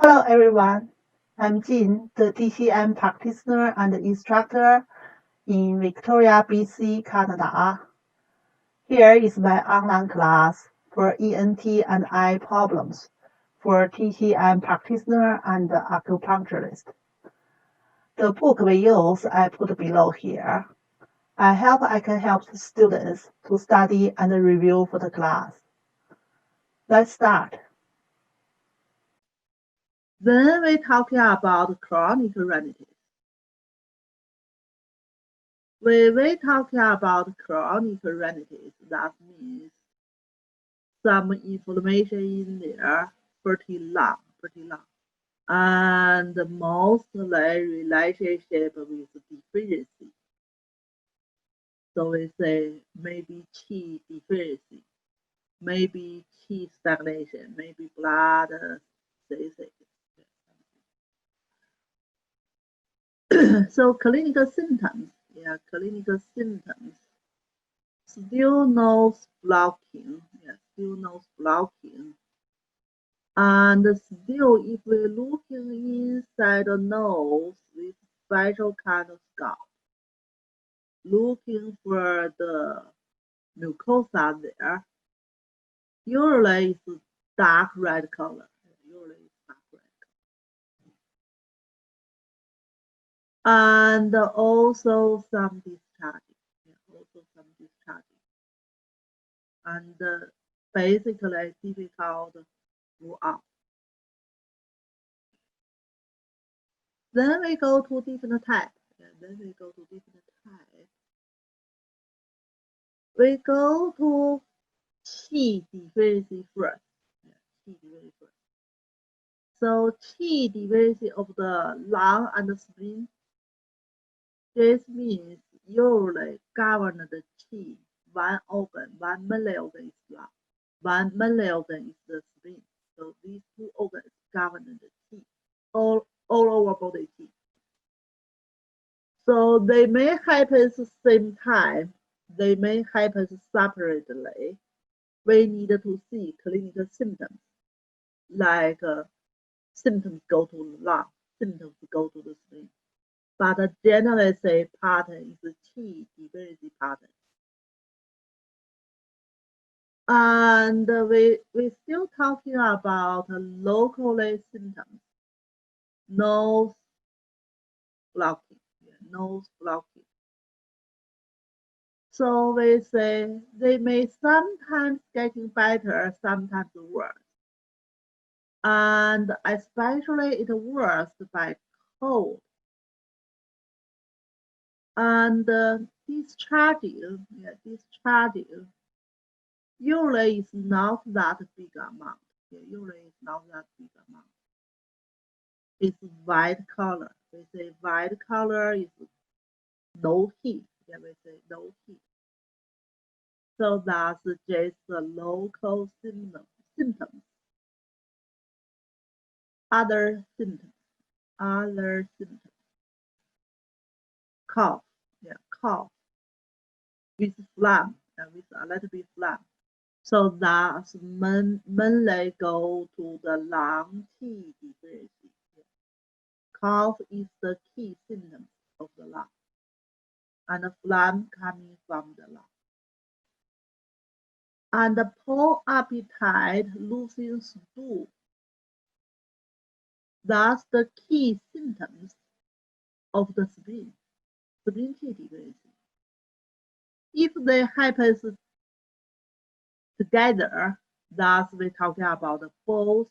Hello everyone, I'm Jin, the TCM practitioner and instructor in Victoria, BC, Canada. Here is my online class for ENT and eye problems for TCM practitioner and acupuncturist. The book we use I put below here. I hope I can help the students to study and review for the class. Let's start. Then we're talking about chronic rhinitis. When we're talking about chronic rhinitis, that means some inflammation in there pretty long, and mostly relationship with deficiency. So we say maybe qi deficiency, maybe qi stagnation, maybe blood stasis. So clinical symptoms, clinical symptoms. Still nose blocking, and still if we're looking inside the nose with special kind of scalp, looking for the mucosa there, usually it's dark red color. And also some discharging, and basically difficult to move out. Then we go to different types. We go to qi deficiency first. So qi deficiency of the lung and the spleen. This means usually govern the qi. One organ, one main organ is lung, one main organ is the spleen. So these two organs govern the qi, all over body qi. So they may happen at the same time, they may happen separately. We need to see clinical symptoms, like symptoms go to the lung, symptoms go to the spleen. But generally say pattern is qi deficiency pattern. And we're still talking about locally symptoms, nose blocking. So we say they may sometimes getting better, sometimes worse. And especially it worse by cold. And discharging, usually is not that big amount. It's white color. We say white color is no heat. We say no heat. So that's just the local symptoms. Other symptoms. Cough. Cough with phlegm, with a little bit phlegm. So that's mainly go to the lung qi deficiency. Cough is the key symptom of the lung, and the phlegm coming from the lung. And the poor appetite, losing stool. That's the key symptoms of the spleen qi deficiency. If they happen together, thus we're talking about both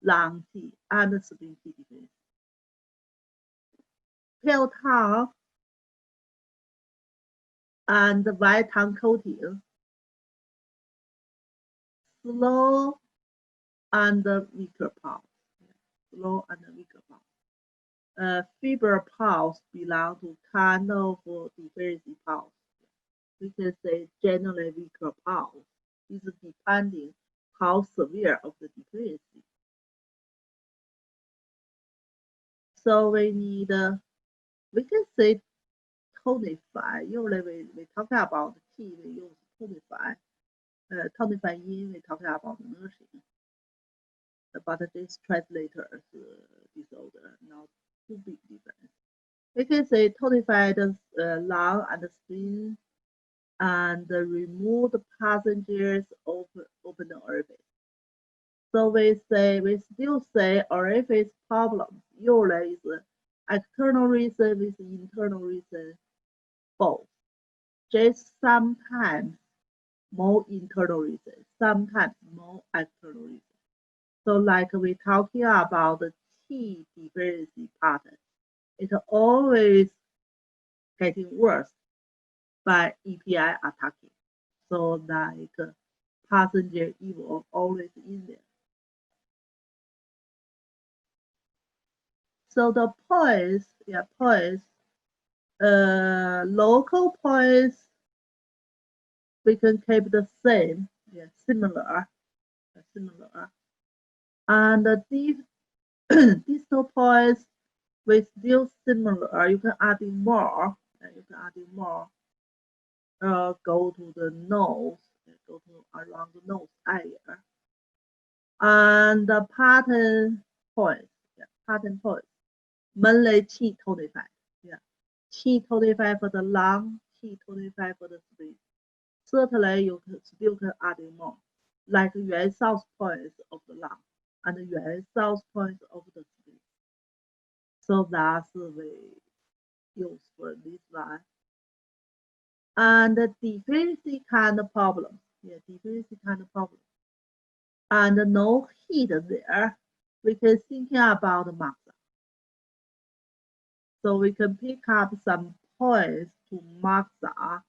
lung qi and spleen qi deficiency. Pale tongue and white tongue coating, slow and weaker pulse. Feeble pulse belong to kind of deficiency pulse. We can say generally weaker pulse is depending how severe of the deficiency. So we need, we can say tonify. Usually we talk about qi, we use tonify. Tonify yin, we talk about nourishing. but this translator's disorder, not too big difference. We can say tonified lung and spleen and remove the passengers open the orifice. So we still say orifice problem usually is external reason with internal reason both. Just sometimes more internal reason, sometimes more external reason. So like we talking about the T deficiency pattern, it's always getting worse by EPI attacking. So like passenger evil always in there. So the points, local points, we can keep the same, similar. And the distal points, we still similar. You can add in more. Go to the nose, go to around the nose area. And the pattern points, mainly qi tonified. Qi tonified for the lung, qi tonified for the spleen. Certainly, you still can add in more, like yuan south points of the lung and yuan south points of the spleen. So that's we use for this one. And the deficiency kind of problem, and no heat there, we can think about Moxa. So we can pick up some points to Moxa.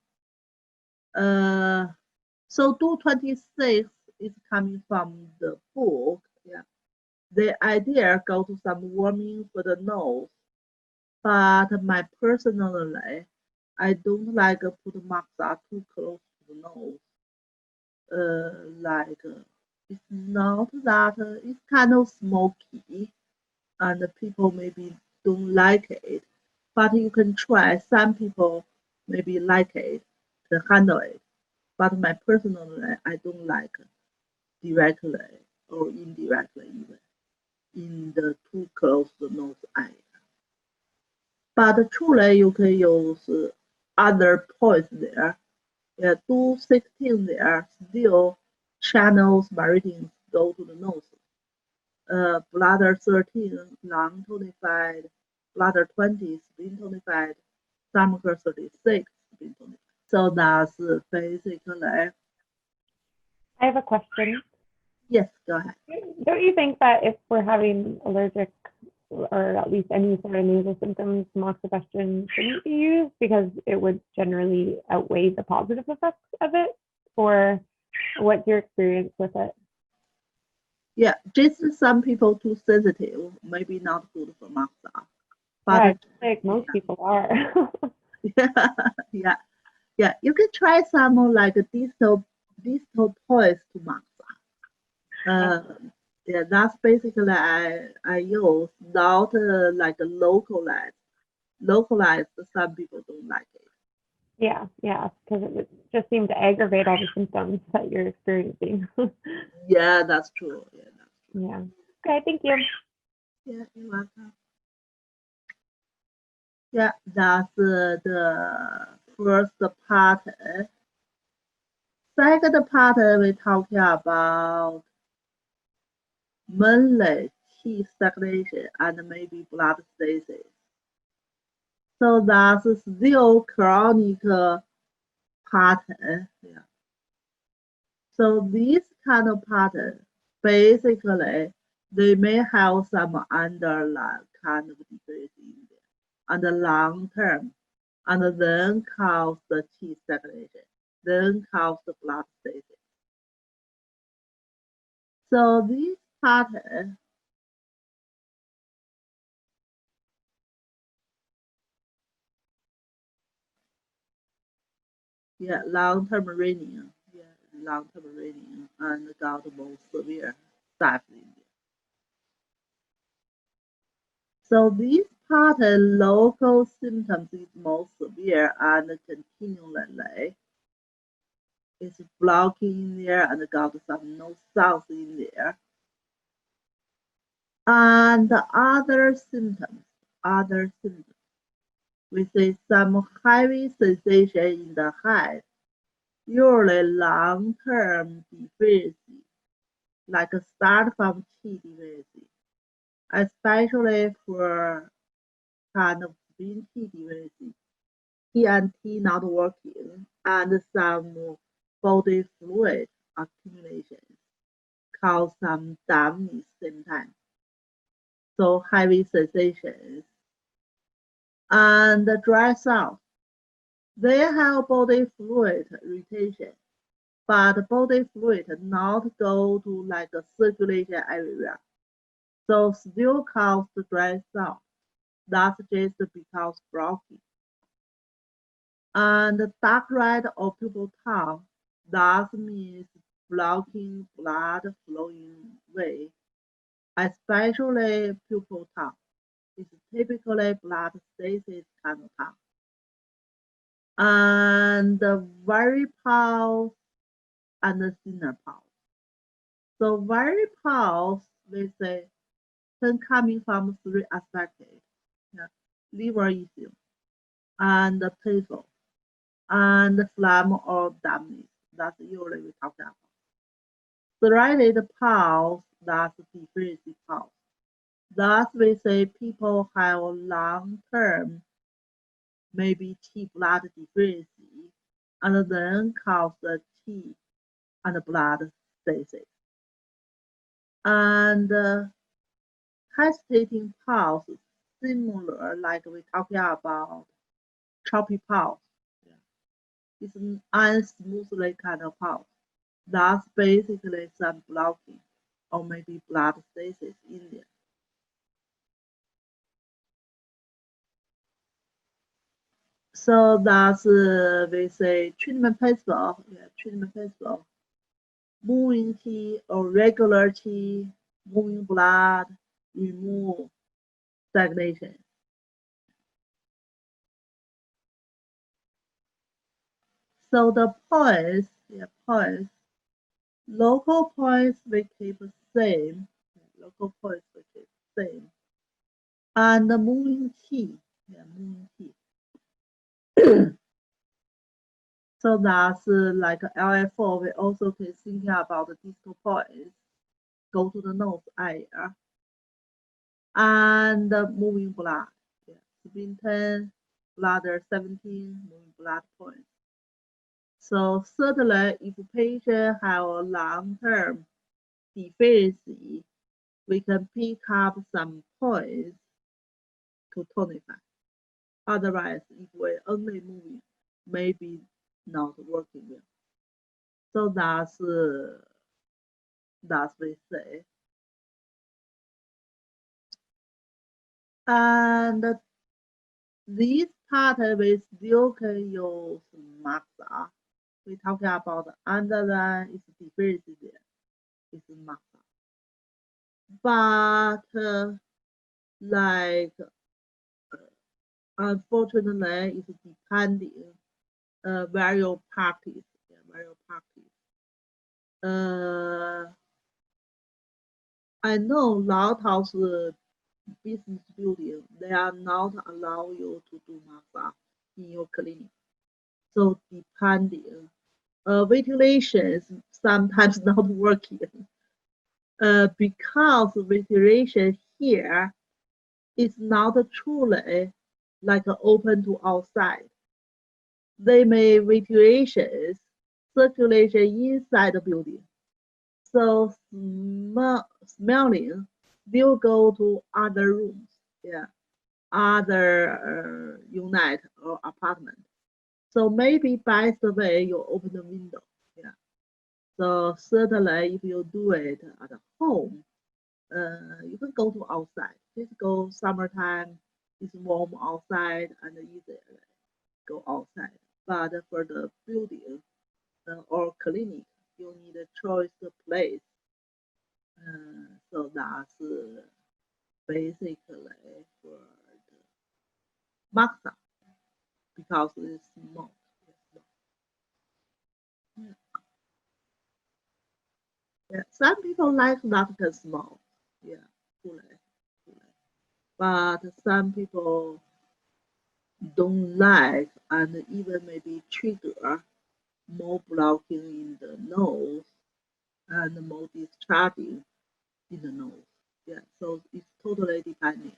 So 226 is coming from the book. The idea go to some warming for the nose, but my personally, I don't like put Moxa too close to the nose. It's not that it's kind of smoky, and people maybe don't like it, but you can try. Some people maybe like it to handle it, but my personally, I don't like directly or indirectly even in the too close to the nose area. But truly, you can use other points there. 216 there still channels meridians go to the nose. Bladder 13, lung tonified, bladder 20, spleen tonified, stomach 36, spleen tonified. So that's basically. I have a question. Yes, go ahead. Don't you think that if we're having allergic or at least any sort of nasal symptoms, Moxibustion shouldn't be used because it would generally outweigh the positive effects of it? Or what's your experience with it? Yeah, just some people too sensitive, maybe not good for Moxa. But I think most people are. Yeah. You can try some like distal points to Moxa. Yeah, that's basically I use, not like localized. Localized, some people don't like it. Yeah, because it would just seem to aggravate all the symptoms that you're experiencing. Yeah, that's true. Yeah. Okay, thank you. Yeah, you're welcome. Yeah, that's the first part. Second part, we're talking about mainly T stagnation and maybe blood stasis. So that's still chronic pattern. Yeah. So this kind of pattern, basically, they may have some underlying kind of disease in there, and the long term, and then cause the T stagnation, then cause the blood stasis. So this pattern, long-term raining, and got more severe stuff in there. So this pattern, local symptoms is more severe and continually. It's blocking in there and got some no sounds in there. And other symptoms, we see some heavy sensation in the head, usually long-term deficiency, like a start from qi deficiency, especially for kind of spleen qi deficiency, T and T not working, and some body fluid accumulation cause some dumbness same time. So heavy sensations and dry south. They have body fluid retention, but body fluid not go to like a circulation area. So still cause the dry south. That's just because blocking. And dark red or purple tongue, that means blocking blood flowing way, especially purple tongue. It's typically blood stasis kind of tongue. And the very pulse and the thinner pulse. So very pulse, we say, can coming from three aspects. Yeah. Liver issue, and the painful, and phlegm or dumbness. That's usually we talk about. Threaded pulse, that's deficiency pulse. Thus, we say people have long-term, maybe Qi blood deficiency, and then cause the Qi and blood stasis. And hesitating pulse, similar like we talking about choppy pulse. Yeah. It's an unsmoothly kind of pulse. That's basically some blocking or maybe blood stasis in there. So that's we say treatment principle. Yeah, treatment principle. Moving qi or regular qi, moving blood, remove stagnation. So the points, local points we keep the same. Local points we keep the same. And the moving qi, moving qi. So that's like LF4, we also can think about the distal points, go to the nose area. And moving blood, spleen 10, bladder 17, moving blood points. So certainly if patient have a long-term deficiency, we can pick up some points to tonify. Otherwise, if we're only moving, maybe not working well. So that's we say. And this part we still can use Maxa. We talking about underline is deficiency there. It's Maxa. But like unfortunately, it's depending where you practice. Where you practice. I know a lot of business building, they are not allow you to do massage in your clinic. So depending, ventilations sometimes not working because ventilation here is not truly like open to outside. They may ventilations circulation inside the building. So smelling still go to other rooms, other unit or apartment. So maybe best way you open the window, So certainly if you do it at home, you can go to outside. Just go summertime, it's warm outside and easy go outside. But for the building or clinic, you need a choice place. So that's basically for the maxa because it's small. Yeah. Some people like not small. Yeah, fully. but some people don't like and even maybe trigger more blocking in the nose and more discharging in the nose. Yeah, so it's totally depending.